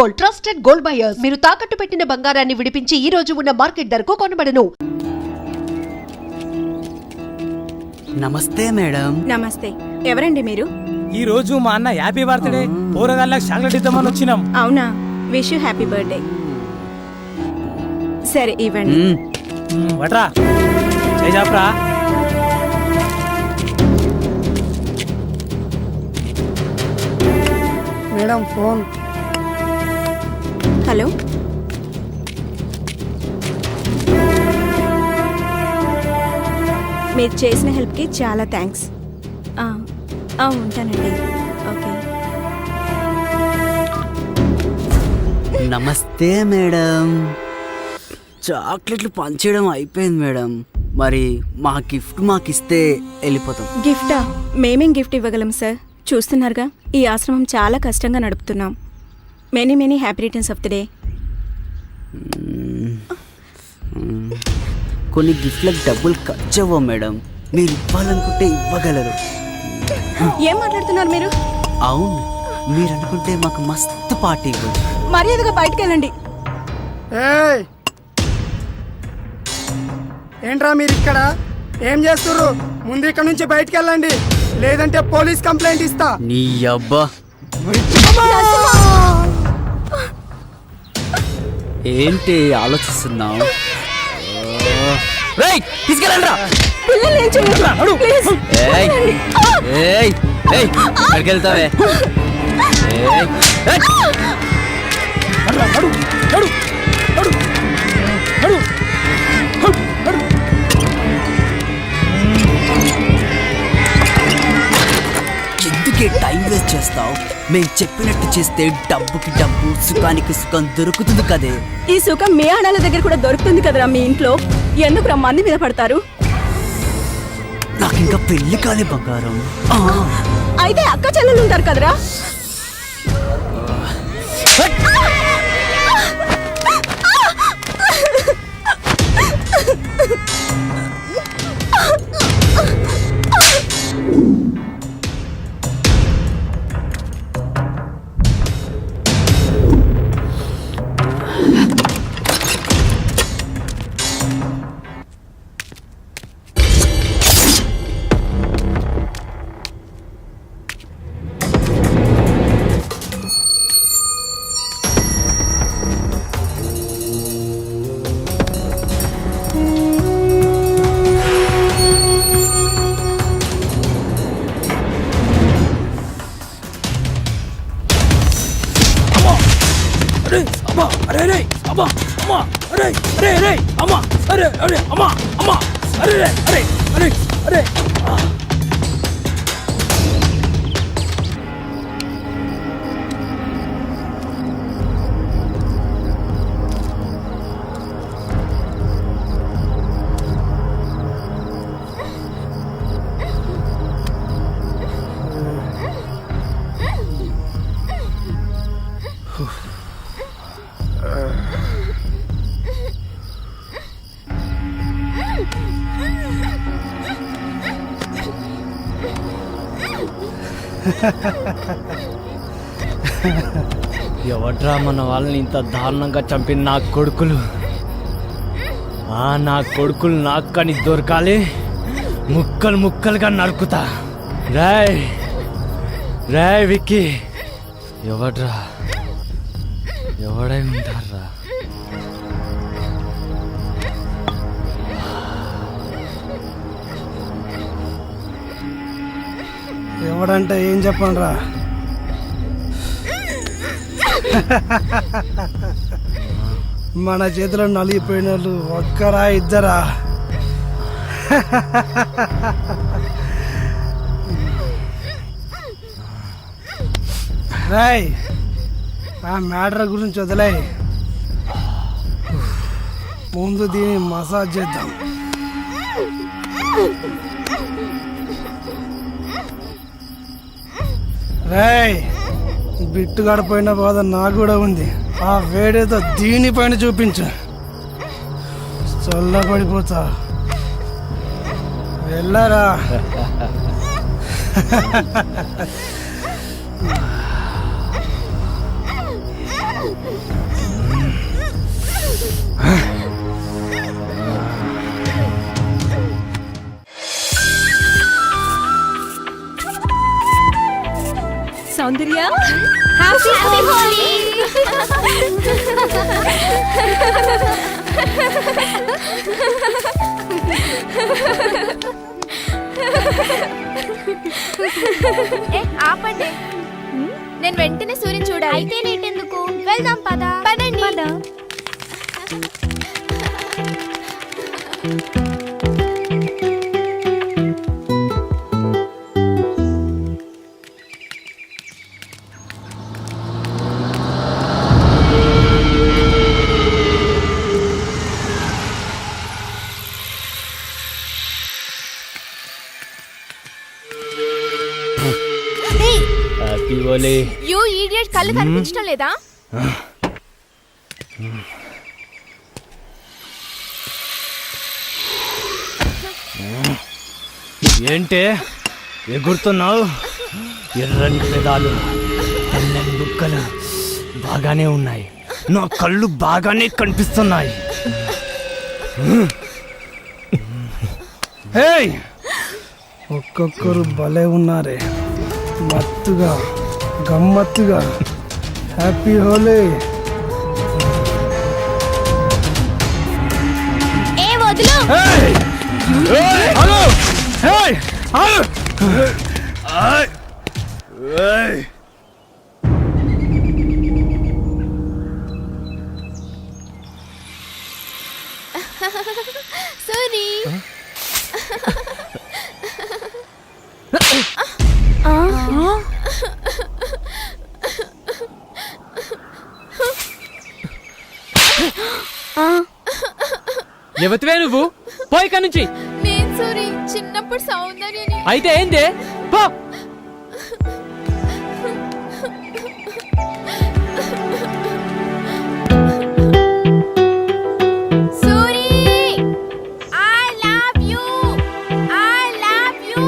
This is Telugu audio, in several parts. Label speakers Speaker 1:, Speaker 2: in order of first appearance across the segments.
Speaker 1: Gold, trusted gold buyers. మీరు తాకట్టు పెట్టిన బంగారాన్ని విడిపించి ఈ రోజు ఉన్న మార్కెట్ ధరకు కొనబడను.
Speaker 2: నమస్తే మేడం.
Speaker 3: నమస్తే. ఎవరండి మీరు?
Speaker 4: ఈ రోజు మా అన్న హ్యాపీ బర్త్డే పోరగాళ్ళకి చాక్లెట్ ఇద్దామని వచ్చినాం.
Speaker 3: అవునా, విష్ యూ హ్యాపీ బర్త్డే. సరే ఇవ్వండి.
Speaker 4: వట్రా చేజాప్రా.
Speaker 5: Madam phone.
Speaker 3: హలో, మీరు చేసిన హెల్ప్కి చాలా థ్యాంక్స్. ఉంటానండి. ఓకే.
Speaker 2: నమస్తే మేడం. చాక్లెట్లు పంచేయడం అయిపోయింది మేడం. మరి మా గిఫ్ట్ మాకిస్తే వెళ్ళిపోతాం.
Speaker 3: గిఫ్టా? మేమేం గిఫ్ట్ ఇవ్వగలం సార్? చూస్తున్నారుగా, ఈ ఆశ్రమం చాలా కష్టంగా నడుపుతున్నాం. Many many happy returns of the day.
Speaker 2: కొన్ని గిఫ్ట్లకు డబ్బులు ఖర్చు అవ్వవు మేడం. మీరు ఇవ్వాలనుకుంటే ఇవ్వగలరు.
Speaker 3: ఏం మాట్లాడుతున్నారు మీరు?
Speaker 2: అవును, మీరు అనుకుంటే మాకు మస్తు పార్టీ ఇవ్వచ్చు.
Speaker 3: మర్యాదగా బయటకు వెళ్ళండి.
Speaker 5: ఏయ్, ఏంట్రా మీరు ఇక్కడ ఏం చేస్తుర్రు? ముందు ఇక్కడ నుంచి బయటికి వెళ్ళండి, లేదంటే పోలీస్ కంప్లైంట్ ఇస్తా.
Speaker 2: నీ అబ్బా, ఏంటి ఆలోచిస్తున్నావు? తీసుకెళ్ళండిరా. ఎక్కడికి వెళ్తావే? ఎందుకే టైం వేస్ట్ చేస్తావు? మేము చెప్పినట్టు చేస్తే డబ్బుకి డబ్బు, సుఖానికి సుఖం దొరుకుతుంది కదే.
Speaker 3: ఈ సుఖం మీ ఆడాల దగ్గర కూడా దొరుకుతుంది కదరా మీ ఇంట్లో. ఎందుకు మంది మీద పడతారు?
Speaker 2: నాకు ఇంకా పెళ్లి కాలే బంగారం.
Speaker 3: అయితే అక్క చెల్లెలు ఉంటారు కదరా.
Speaker 4: ఎవడ్రా మన వాళ్ళని ఇంత దారుణంగా చంపిన నా కొడుకులు? నా కొడుకులు నాకు కానీ దొరకాలి, ముక్కలు ముక్కలుగా నరుకుతా. రాయ్ రాయ్ విక్కీ, ఎవడ్రా? ఎవడై ఉంటారా?
Speaker 5: ఎవడంటే ఏం చెప్పండి రా. మన చేతిలో నలిగిపోయిన వాళ్ళు ఒక్కరా ఇద్దరా? రాయ్, ఆ మ్యాటర్ గురించి వదిలే, ముందు దీన్ని మసాజ్ చేద్దాం. రాయ్, బిట్టు గడిపోయిన బాధ నాకు కూడా ఉంది. ఆ వేడేదో దీనిపైన చూపించు, చల్లబడిపోతా. వెళ్ళరా.
Speaker 3: సౌందర్య హ్యాపీ హోలీ.
Speaker 6: ఆపండి, నేను వెంటనే సూర్యుని చూడాలి. అయితే లేటెందుకు, వెళ్దాం పద. పదండి.
Speaker 4: హ్యాపీ హోలీ.
Speaker 6: యూ ఈడియట్, కళ్ళు కనిపించడం లేదా?
Speaker 4: ఏంటే ఎగురుతున్నావు? ఎర్రని పెదాలు, తెల్లని బుక్కలు బాగానే ఉన్నాయి. నా కళ్ళు బాగానే కనిపిస్తున్నాయి.
Speaker 5: హేయ్, ఒక్కొక్కరు భలే ఉన్నారే, మత్తుగా గమ్మత్తుగా. హ్యాపీ హోలీ.
Speaker 6: ఏ వదులు.
Speaker 5: Hey! Hey! Hello! Hey! Hello! ఆయ్! ఏయ్!
Speaker 6: సూరి,
Speaker 4: ఎవతివే నువ్వు? పోయి ఇక్కడి నుంచి.
Speaker 6: నేను సూరి, చిన్నప్పుడు సౌందర్యని.
Speaker 4: అయితే ఏంది? పో.
Speaker 6: Suri, I love you. I love you.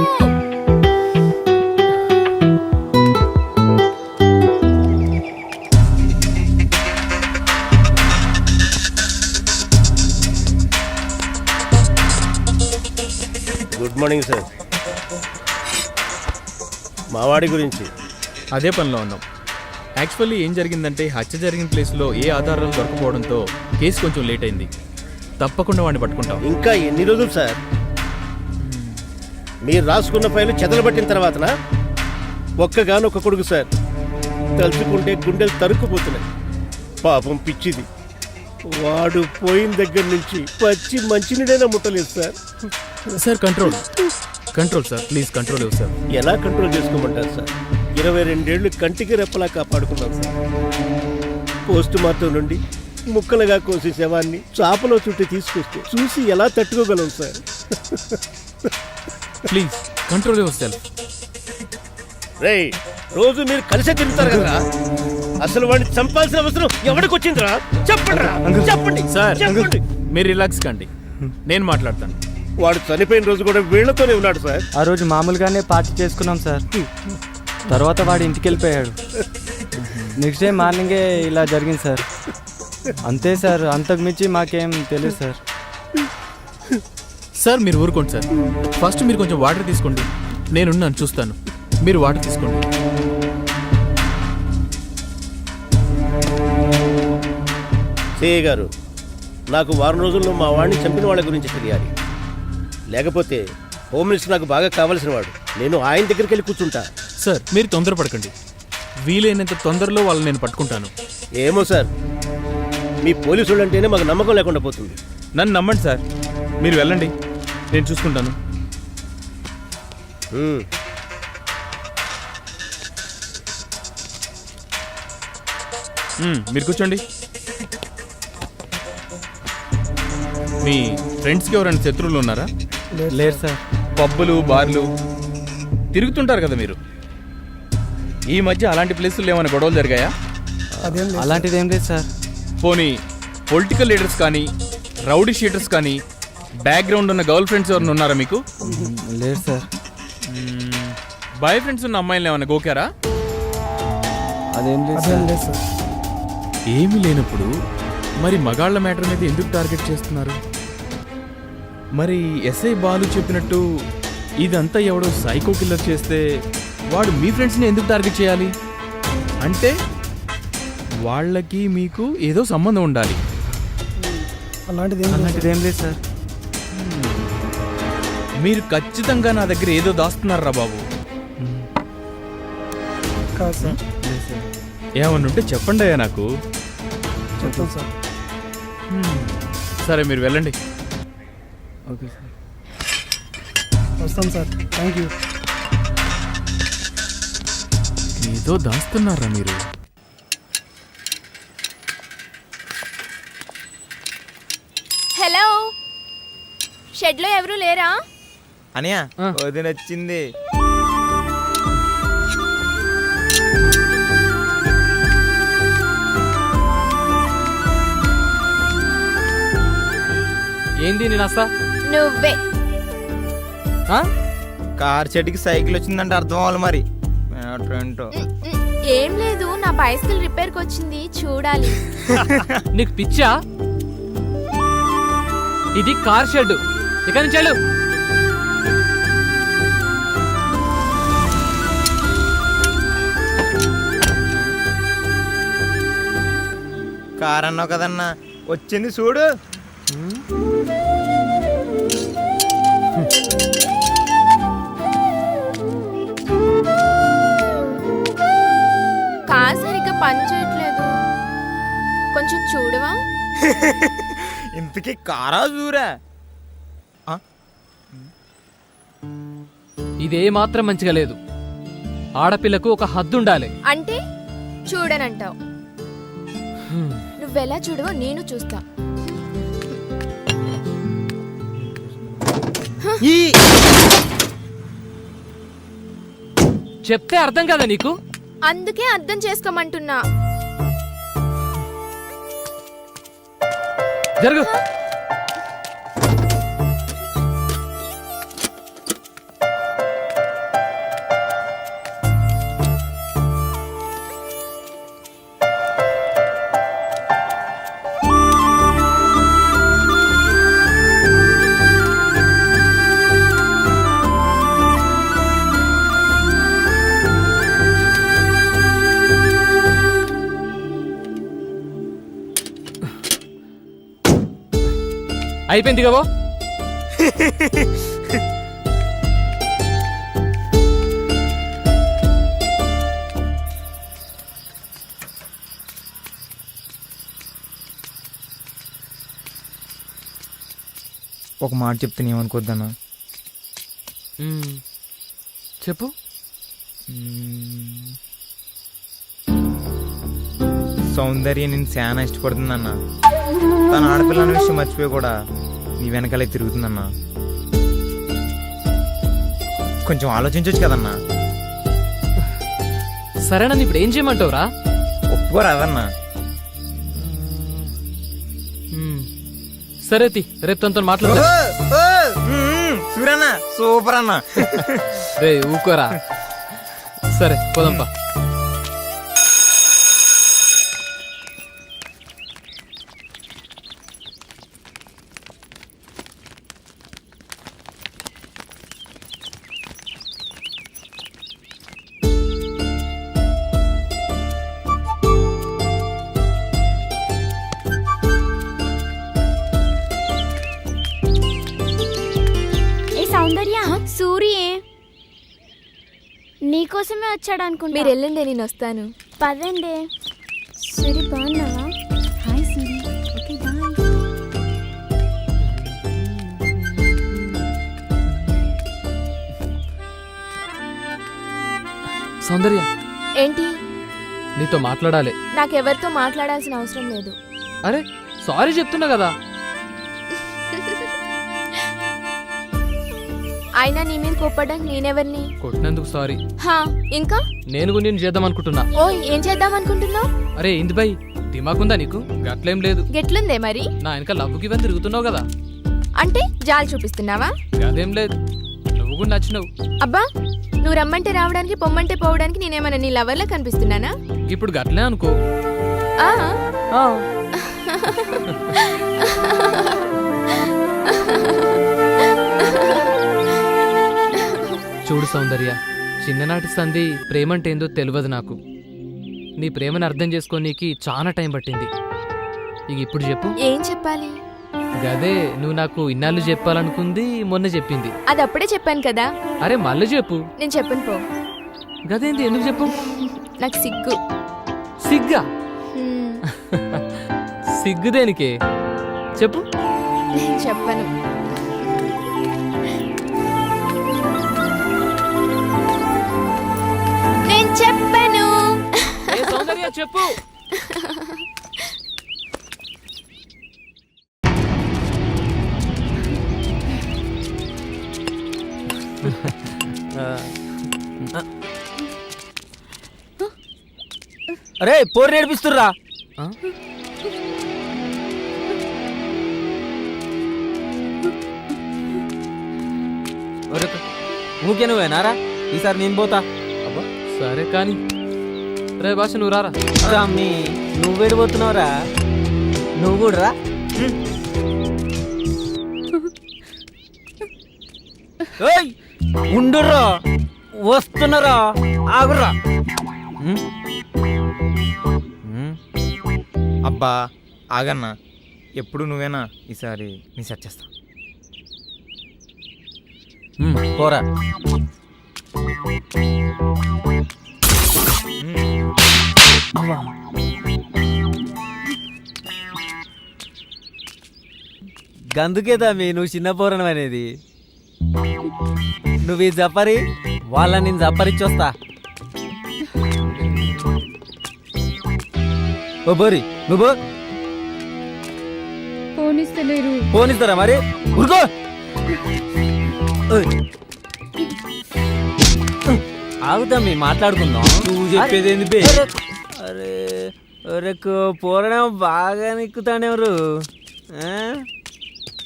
Speaker 7: Good morning sir. మావాడి గురించి
Speaker 8: అదే పనిలో ఉన్నాం. యాక్చువల్లీ ఏం జరిగిందంటే హత్య జరిగిన ప్లేస్లో ఏ ఆధారాలు దొరకపోవడంతో కేసు కొంచెం లేట్ అయింది. తప్పకుండా వాడిని పట్టుకుంటాం.
Speaker 7: ఇంకా ఎన్ని రోజులు సార్? మీరు రాసుకున్న ఫైలు చెదలబట్టిన తర్వాతనా? ఒక్కగానొక్క కొడుకు సార్, తలుచుకుంటే గుండెలు తరుక్కుపోతున్నాయి. పాపం పిచ్చిది, వాడు పోయిన దగ్గర నుంచి పచ్చి మంచినీడైనా ముట్టలేదు sir.
Speaker 8: Sir control control sir, please control ఇవ్వు సార్.
Speaker 7: ఎలా కంట్రోల్ చేసుకోమంటారు సార్? 22 ఏళ్ళు కంటికి రెప్పలా కాపాడుకున్నాం సార్. పోస్ట్ మార్టం నుండి ముక్కలుగా కోసి శవాన్ని చాపలో చుట్టి తీసుకొస్తే చూసి ఎలా తట్టుకోగలం సార్?
Speaker 8: ప్లీజ్ కంట్రోల్ ఇవ్వు సార్.
Speaker 7: రేయ్, రోజు మీరు కలిసే తింటారు కదా, అసలు వాడిని చంపాల్సిన అవసరం ఎవరికి వచ్చిందిరా? చెప్పండి చెప్పండి
Speaker 8: సార్
Speaker 7: చెప్పండి.
Speaker 8: మీరు రిలాక్స్ కండి, నేను మాట్లాడతాను.
Speaker 7: వాడు చనిపోయిన రోజు కూడా వీళ్లతోనే ఉన్నాడు సార్.
Speaker 9: ఆ రోజు మామూలుగానే పార్టీ చేసుకున్నాం సార్. తర్వాత వాడు ఇంటికి వెళ్ళిపోయాడు. నెక్స్ట్ డే మార్నింగే ఇలా జరిగింది సార్. అంతే సార్, అంతకు మించి మాకేం తెలియదు సార్.
Speaker 8: సార్ మీరు ఊరుకోండి సార్. ఫస్ట్ మీరు కొంచెం వాటర్ తీసుకోండి, నేనున్నాను చూస్తాను. మీరు వాటర్ తీసుకోండి.
Speaker 7: సిఐ గారు, నాకు వారం రోజుల్లో మా వాడిని చంపిన వాళ్ళ గురించి తెలియాలి. లేకపోతే హోమ్ మినిస్టర్ నాకు బాగా కావాల్సిన వాడు. నేను ఆయన దగ్గరికి వెళ్ళి కూర్చుంటా.
Speaker 8: సార్ మీరు తొందరపడకండి, వీలైనంత తొందరలో వాళ్ళని నేను పట్టుకుంటాను.
Speaker 7: ఏమో సార్, మీ పోలీసులు అంటేనే మాకు నమ్మకం లేకుండా పోతుంది.
Speaker 8: నన్ను నమ్మండి సార్, మీరు వెళ్ళండి, నేను చూసుకుంటాను. మీరు కూర్చోండి. మీ ఫ్రెండ్స్కి ఎవరైనా శత్రువులు ఉన్నారా?
Speaker 9: లేదు సార్.
Speaker 8: పబ్బులు బార్లు తిరుగుతుంటారు కదా మీరు. ఈ మధ్య అలాంటి ప్లేసుల్లో ఏమైనా గొడవలు జరిగాయా?
Speaker 9: అలాంటిది ఏం లేదు సార్.
Speaker 8: పోనీ పొలిటికల్ లీడర్స్ కానీ రౌడీ షీటర్స్ కానీ బ్యాక్గ్రౌండ్ ఉన్న గర్ల్ ఫ్రెండ్స్ ఎవరైనా ఉన్నారా మీకు?
Speaker 9: లేదు సార్.
Speaker 8: బాయ్ ఫ్రెండ్స్ ఉన్న అమ్మాయిలు ఏమైనా గోకారా?
Speaker 9: అదేం లేదు సార్.
Speaker 8: ఏమీ లేనప్పుడు మరి మగాళ్ళ మ్యాటర్ మీద ఎందుకు టార్గెట్ చేస్తున్నారు? మరి ఎస్ఐ బాలు చెప్పినట్టు ఇదంతా ఎవడో సైకో కిల్లర్ చేస్తే వాడు మీ ఫ్రెండ్స్ని ఎందుకు టార్గెట్ చేయాలి? అంటే వాళ్ళకి మీకు ఏదో సంబంధం ఉండాలి.
Speaker 5: అలాంటిది
Speaker 9: అలాంటిదేం లేదు సార్.
Speaker 8: మీరు ఖచ్చితంగా నా దగ్గర ఏదో దాస్తున్నారా బాబు.
Speaker 5: కాదు సార్.
Speaker 9: లేదు సార్.
Speaker 8: ఏమన్నుంటే చెప్పండి అయ్యా నాకు.
Speaker 5: చెప్తాను సార్.
Speaker 8: సరే మీరు వెళ్ళండి.
Speaker 9: Okay sir.
Speaker 5: వస్తాం సార్. Thank you.
Speaker 8: ఏదో దాస్తున్నారా మీరు?
Speaker 6: హలో, షెడ్లో ఎవరు లేరా?
Speaker 10: అనియా వదిన వచ్చింది.
Speaker 4: ఏంది నేను వస్తా?
Speaker 6: నువ్వే.
Speaker 10: కార్ చెట్టుకి సైకిల్ వచ్చిందంటే అర్థం అవ్వాలి మరి. ఏంటో
Speaker 6: ఏం లేదు, నా బైసికల్ రిపేర్కి వచ్చింది, చూడాలి.
Speaker 4: నీకు పిచ్చా? ఇది కార్ షెడ్, ఇక్కడి నుంచి వెళ్ళు.
Speaker 10: కార్ అన్నావు కదన్నా, వచ్చింది చూడు.
Speaker 6: కార్ సరిగ్గా పని చేయట్లేదు, కొంచెం చూడవా?
Speaker 10: ఇంతకీ కారా చూరా?
Speaker 4: ఇదే మాత్రం మంచిగా లేదు. ఆడపిల్లకు ఒక హద్దు ఉండాలి.
Speaker 6: అంటే చూడనంటావు. నువ్వెలా చూడవో నేను చూస్తా.
Speaker 4: చెప్తే అర్థం కదా నీకు?
Speaker 6: అందుకే అర్థం చేసుకోమంటున్నా.
Speaker 4: జరుగు. అయిపోయింది కదా?
Speaker 10: ఒక మాట చెప్తే ఏమనుకోద్దన్నా.
Speaker 4: చెప్పు.
Speaker 10: సౌందర్య నేను చాలా ఇష్టపడుతుందన్న. తన ఆడపిల్ల అనే విషయం మర్చిపోయి కూడా నీ వెనకాలే తిరుగుతుందన్నా. కొంచెం ఆలోచించవచ్చు కదన్నా.
Speaker 4: సరేనా, ఇప్పుడు ఏం చేయమంటావురా?
Speaker 10: ఒప్పుకోరాదన్నా.
Speaker 4: సరే రేపు తనతో మాట్లాడు.
Speaker 10: సూరన్న సూపర్ అన్న.
Speaker 4: రే ఊకోరా. సరే పోదంపా.
Speaker 6: సౌందర్య, సూరియే నీకోసమే వచ్చాడు అనుకుంటా. మీరు వెళ్ళండి, నేను వస్తాను. పదండి. సూరి బాగున్నావా? Hi Suri. Okay bye.
Speaker 4: Soundarya,
Speaker 6: ఏంటి?
Speaker 4: నీతో మాట్లాడాలి.
Speaker 6: నాకెవరితో మాట్లాడాల్సిన అవసరం లేదు.
Speaker 4: అరే సారీ చెప్తున్నా కదా.
Speaker 6: అయినా నీ మీద కోప్పడానికి నేనెవరిని?
Speaker 4: కొట్టినందుకు సారీ.
Speaker 6: ఇంకా
Speaker 4: నేను నేను చేద్దాం అనుకుంటున్నా.
Speaker 6: ఓ, ఏం చేద్దాం అనుకుంటున్నావు?
Speaker 4: అరే ఇంది బై, దిమాకుందా నీకు? గట్లేం లేదు.
Speaker 6: గెట్లుందే మరి?
Speaker 4: నా వెనక లవ్వుకి ఇవన్నీ తిరుగుతున్నావు కదా.
Speaker 6: అంటే జాలి చూపిస్తున్నావా?
Speaker 4: అదేం లేదు, నువ్వు కూడా నచ్చినావు.
Speaker 6: అబ్బా, నువ్వు రమ్మంటే రావడానికి పొమ్మంటే పోవడానికి నేనేమన్నా నీ లవర్లా కనిపిస్తున్నానా?
Speaker 4: ఇప్పుడు గట్లే అనుకో.
Speaker 11: చూడు సౌందర్య, చిన్ననాటి సంధి ప్రేమంటే ఏందో తెలియదు నాకు. నీ ప్రేమను అర్థం చేసుకోనీకి చాలా టైం పట్టింది. ఇక ఇప్పుడు చెప్పు.
Speaker 6: ఏం చెప్పాలి?
Speaker 11: గదే నువ్వు నాకు ఇన్నాళ్ళు చెప్పాలనుకుంది, మొన్న చెప్పింది.
Speaker 6: అది అప్పుడే చెప్పాను కదా.
Speaker 11: అరే మళ్ళీ చెప్పు.
Speaker 6: నేను చెప్పను పో.
Speaker 11: గదేంటి, ఎందుకు చెప్పు?
Speaker 6: నాకు సిగ్గు.
Speaker 11: సిగ్గా? సిగ్గు దేనికే చెప్పు.
Speaker 6: నేను చెప్పను. నేను చెప్పను.
Speaker 11: సౌందర్య చెప్పు.
Speaker 9: అరే పోరు నేర్పిస్తుర్రా. ఊకే నువ్వేనారా? ఈసారి నేను పోతా.
Speaker 11: అబ్బా సరే కానీ రే భాష నువ్వు రారా.
Speaker 9: అమ్మి నువ్వేడిపోతున్నావురా? నువ్వు కూడా రా. ఉండుర్రా, వస్తున్నారా, ఆగుర్రా.
Speaker 10: అబ్బా ఆగన్నా, ఎప్పుడు నువ్వేనా? ఈసారి నీ సెట్ చేస్తా.
Speaker 9: పోరా. గందుకేదా నువ్వు చిన్న పోరడం అనేది. నువ్వు ఈ జపరి వాళ్ళ నేను జపరిచ్చొస్తా. ఓ బోరి నువ్వు పోనిస్తారా మరి? ఉరుకో. ఆగుతా మీ మాట్లాడుకుందాం.
Speaker 10: నువ్వు చెప్పేదేంది బే?
Speaker 9: అరే అరే పోరడం బాగా నిక్కుతానెవరు?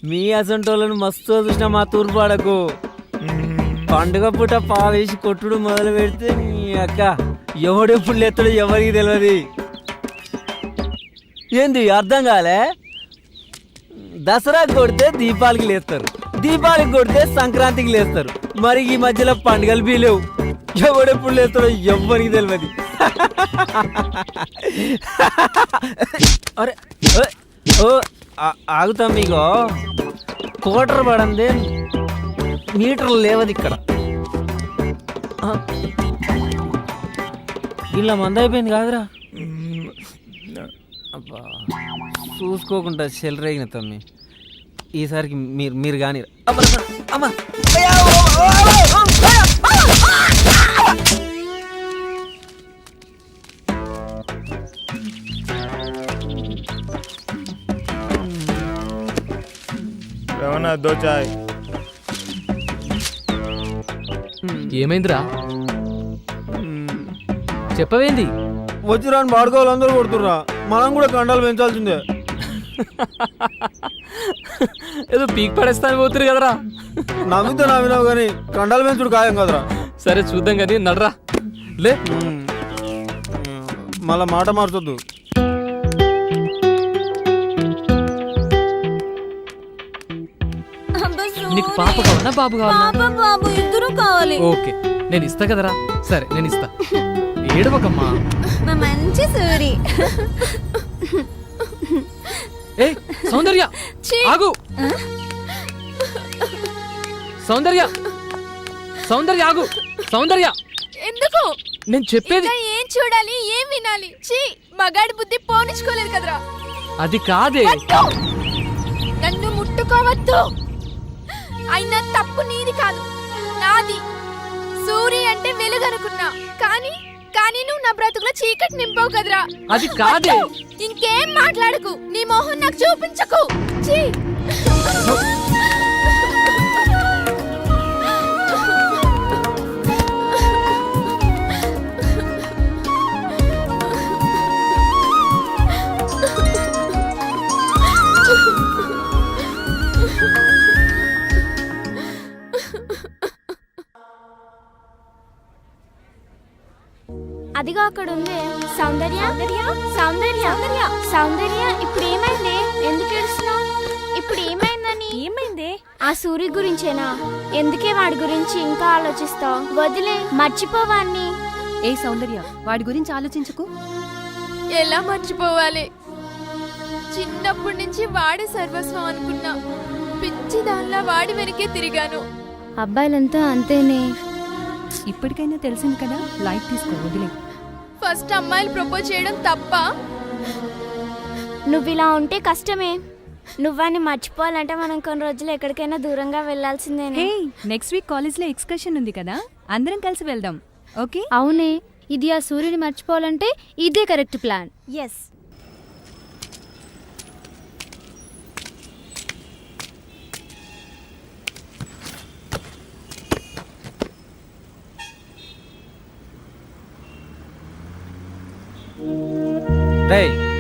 Speaker 9: మీ అసంటోళ్ళను మస్తు చూసిన మా తూర్పు వాడకు. పండుగ పూట పావేసి కొట్టుడు మొదలు పెడితే నీ అక్క ఎవడెప్పుడు లేస్తాడో ఎవరికి తెలియదు. ఏంది అర్థం కాలే? దసరాకి కొడితే దీపాలకి లేస్తారు, దీపాలకి కొడితే సంక్రాంతికి లేస్తారు. మరి ఈ మధ్యలో పండుగలు బీలేవు. ఎవడెప్పుడు లేస్తాడో ఎవరికి తెలియదు. అరే ఓ ఆగుతాం. మీకు కోటర్ పడందే మీటర్లు లేవది ఇక్కడ. ఇలా మంద అయిపోయింది కాదురా. అబ్బా చూసుకోకుండా చెల్లరేగిన తమ్మి. ఈసారికి మీరు కానీ అమ్మా
Speaker 10: ఏమన్నా దోచాయ్?
Speaker 11: ఏమైందిరా? చెప్పవేంది?
Speaker 9: వచ్చి రాని బాడుకోవాలి అందరూ కొడుతుర్రా. మనం కూడా కండాలు పెంచాల్సిందే.
Speaker 11: ఏదో పీక్ పడేస్తాను పోతురు కదరా.
Speaker 9: నవ్వితే నవ్వినావు కానీ కండాలు పెంచుడు ఖాయం కదరా.
Speaker 11: సరే చూద్దాం కానీ నడరా. లే
Speaker 9: మళ్ళా మాట మార్చొద్దు.
Speaker 11: నీకు పాప కావాలా బాబు కావాలా?
Speaker 6: బాబు ఇద్దరు కావాలి.
Speaker 11: ఓకే నేను ఇస్తా కదరా. సరే నేను ఇస్తా, ఏడవకమ్మా.
Speaker 6: మంచి సూరి.
Speaker 11: ఏ సౌందర్య ఆగు. సౌందర్య సౌందర్య ఆగు. సౌందర్య
Speaker 6: ఎందుకు?
Speaker 11: నేను చెప్పేది.
Speaker 6: ఏం చూడాలి, ఏం వినాలి? చీ, మగాడి బుద్ధి పోనిచ్చుకోలేదు కదరా.
Speaker 11: అది కాదే.
Speaker 6: నన్ను ముట్టుకోవద్దు. అయినా తప్పు నీది కాదు, నాది. సూరి అంటే వెలుగనుకున్నా, కానీ కానీ నువ్వు నా బ్రతుకులో చీకటి నింపావు కదరా.
Speaker 11: అది కాదే.
Speaker 6: ఇంకేం మాట్లాడకు, నీ మొహం నాకు చూపించకు. చీ. అదిగో అక్కడ ఉంది. సౌందర్య సౌందర్య సౌందర్య సౌందర్య ఇప్పుడు ఏమైంది? ఆ సూర్య గురించేనా? ఎందుకే వాడి గురించి ఇంకా ఆలోచిస్తావు? వదిలే, మర్చిపోవాన్ని.
Speaker 1: ఏ సౌందర్య, వాడి గురించి ఆలోచించుకు.
Speaker 6: ఎలా మర్చిపోవాలి? చిన్నప్పటి నుంచి వాడే సర్వస్వం అనుకున్నా. పిచ్చి దానిలా వాడి వెనకే తిరిగాను. అబ్బాయిలంతా అంతేనే.
Speaker 1: ఇప్పటికైనా తెలిసింది కదా, లైట్ తీసుకో, వదిలే.
Speaker 6: ఫస్ట్ అమ్మాయిలు ప్రపోజ్ చేయడం తప్ప? నువ్వు ఇలా ఉంటే కష్టమే. నువ్వాన్ని మర్చిపోవాలంటే మనం కొన్ని రోజులు ఎక్కడికైనా దూరంగా వెళ్లాల్సిందేనే.
Speaker 1: నెక్స్ట్ వీక్ కాలేజ్ లో ఎక్స్కర్షన్ ఉంది కదా, అందరం కలిసి వెళ్దాం. ఓకే?
Speaker 6: అవునే, ఇది ఆ సూర్యుని మర్చిపోవాలంటే ఇదే కరెక్ట్ ప్లాన్.
Speaker 1: ఎస్.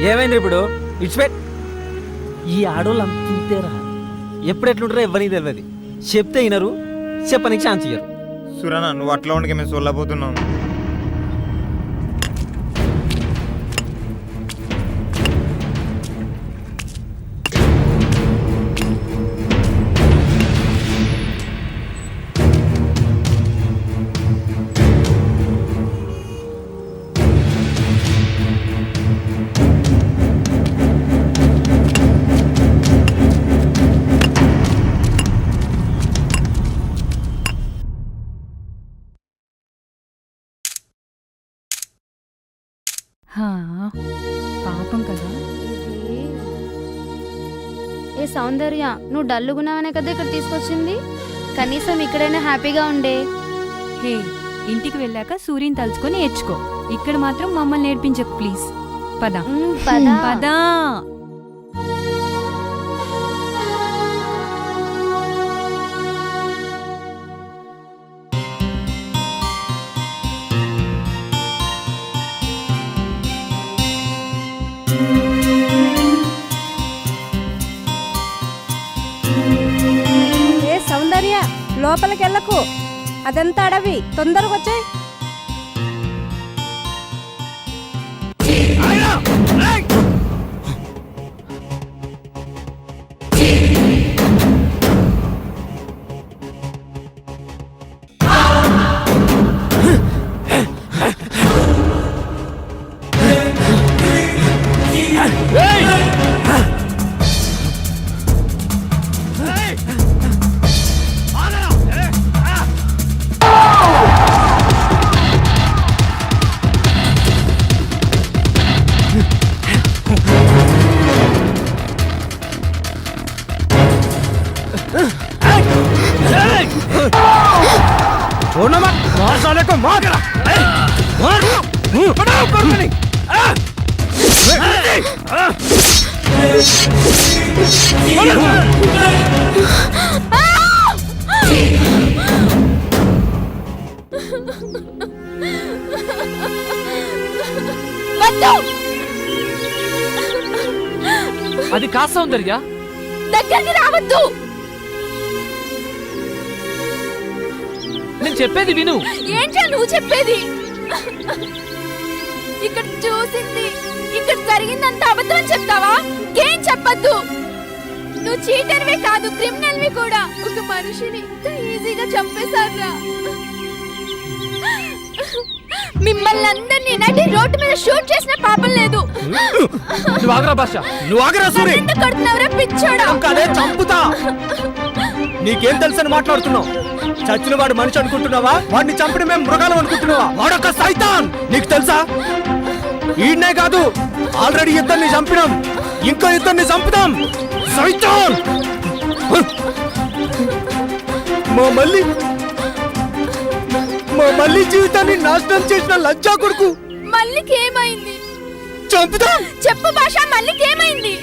Speaker 9: ఏమైంది ఇప్పుడు? ఇట్స్పెట్. ఈ ఆడోళ్ళు అంతేరా, ఎప్పుడు ఎట్లుంటారో ఎవరికి తెలియదు. చెప్తే వినరు, చెప్పనికి ఛాన్స్ ఇయ్యరు.
Speaker 10: సురనా, నువ్వు అట్లా ఉండగా మేము సొల్లబోతున్నాం.
Speaker 1: పాపం కదా.
Speaker 6: ఏ సౌందర్య, నువ్వు డల్లుగున్నావనే కదా ఇక్కడ తీసుకొచ్చింది. కనీసం ఇక్కడైనా హ్యాపీగా ఉండే.
Speaker 1: హే, ఇంటికి వెళ్ళాక సూర్యుని తలుచుకొని నేర్చుకో. ఇక్కడ మాత్రం మమ్మల్ని నేర్పించకు ప్లీజ్. పద పద.
Speaker 3: సౌందర్య, లోపలికి వెళ్ళకు, అదంతా అడవి. తొందరగా వచ్చాయి.
Speaker 11: అది కా సౌందర్య,
Speaker 6: దగ్గరికి రావద్దు.
Speaker 11: నేను చెప్పేది విను.
Speaker 6: ఏంటా నువ్వు చెప్పేది? ఇక్కడ చూసింది, ఇక్కడ జరిగిందంతా అబద్ధం చెప్తావా? ఏం చెప్పద్దు. నువ్వు చీటర్వే కాదు, క్రిమినల్వి కూడా. ఒక మనిషిని ఇంత ఈజీగా చంపేశారా? మిమ్మల్ని అందరినీ నడి రోడ్డు మీద షూట్ చేసిన పాపం లేదు.
Speaker 11: నువ్వు ఆగరా భాష, నువ్వు ఆగరా సూరి.
Speaker 6: ఎందుకు కొడుతున్నావురా పిచ్చోడా?
Speaker 9: చంపుతా. నీకేం తెలుసని మాట్లాడుతున్నావు? చచ్చిన వాడు మనిషి అనుకుంటున్నావా? వాడిని చంపిన మేము మృగాలం అనుకుంటున్నావా? వాడొక సైతాన్. నీకు తెలుసా? ఈయనే కాదు, ఆల్రెడీ ఇద్దరిని చంపినాం, ఇంకో ఇద్దరిని చంపుతాం. సైతాన్! మా మళ్ళీ జీవితాన్ని నాశనం చేసిన లంచా కొడుకు.
Speaker 6: మల్లికి ఏమైంది?
Speaker 9: చంపుతా.
Speaker 6: చెప్పు భాష, మల్లికి ఏమైంది?